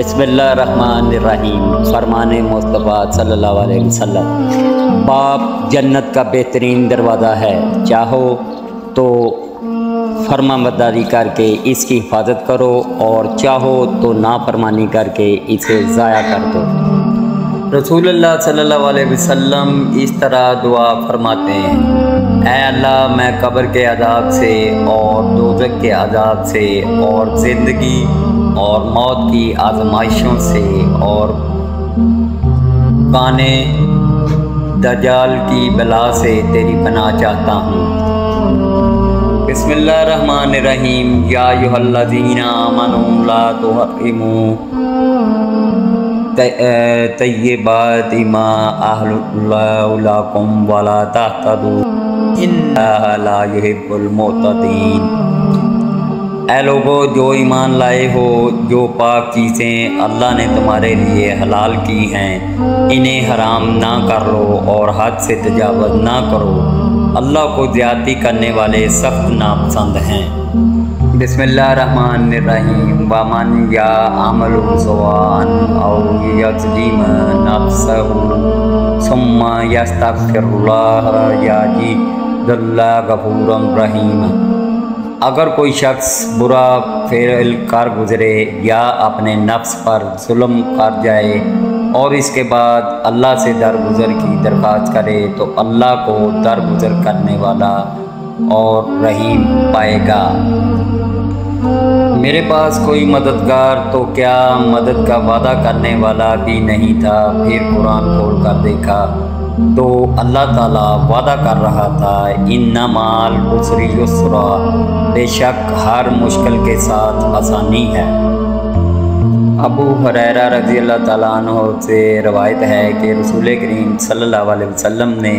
बिस्मिल्लाहिर्रहमानिर्रहीम। फरमान मुस्तफ़ा सल्लल्लाहु अलैहि वसल्लम। बाप जन्नत का बेहतरीन दरवाज़ा है। चाहो तो फरमाबरदारी करके इसकी हिफाजत करो और चाहो तो नाफरमानी करके इसे ज़ाया कर दो। रसूलुल्लाह सल्लल्लाहु अलैहि वसल्लम इस तरह दुआ फरमाते हैं, ऐ अल्लाह, मैं कब्र के अज़ाब से और दोज़ख के अज़ाब से और ज़िंदगी और मौत की आज़माइशों से और काने दज्जाल की बला से तेरी पनाह चाहता हूँ। बिस्मिल्लाहिर्रहमानिर्रहीम। या अय्युहल्लज़ीना आमनू ला तुहर्रिमू तय्यिबाति मा अहल्लल्लाहु लकुम वला तहतदू इन्नल्लाहा ला युहिब्बुल मुअ्तदीन। ऐ लोगो जो ईमान लाए हो, जो पाक चीज़ें अल्लाह ने तुम्हारे लिए हलाल की हैं, इन्हें हराम ना कर लो और हद से तजावज़ ना करो। अल्लाह को ज़्यादती करने वाले सख्त नापसंद हैं। बिस्मिल्लाहिर्रहमानिर्रहीम। वमन या अमल सवाअन औ यज़लिम नफ्सहु सुम्मा यस्तग़फिरुल्लाह यजिदुल्लाह गफूरन रहीम। अगर कोई शख्स बुरा फ़ेल कर गुज़रे या अपने नफ्स पर जुल्म कर जाए और इसके बाद अल्लाह से दरगुज़र की दरख्वास्त करे तो अल्लाह को दरगुज़र करने वाला और रहीम पाएगा। मेरे पास कोई मददगार तो क्या मदद का वादा करने वाला भी नहीं था। फिर कुरान खोल कर देखा तो अल्लाह ताला वादा कर रहा था, इन्ना माल उसरी युस्रा, बेशक हर मुश्किल के साथ आसानी है। अबू हुरैरा रज़ी अल्लाह ताला अन्हु से रवायत है कि रसूल करीम सल्लल्लाहु अलैहि वसल्लम ने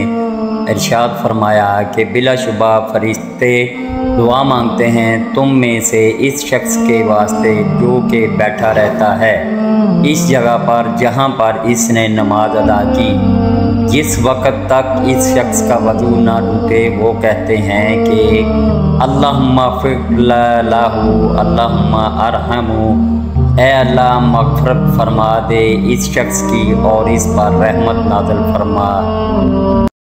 इरशाद फरमाया कि बिलाशुबा फरिश्ते दुआ मांगते हैं तुम में से इस शख्स के वास्ते जो कि बैठा रहता है इस जगह पर जहाँ पर इसने नमाज अदा की। जिस वक़्त तक इस शख्स का वज़ू ना टूटे वो कहते हैं कि अल्लाहुम्मा फ़िग़ लहू अल्लाहुम्मा अरहमहू, ऐ अल्लाह मग़फ़िरत फरमा दे इस शख्स की और इस पर रहमत नाज़िल फरमा।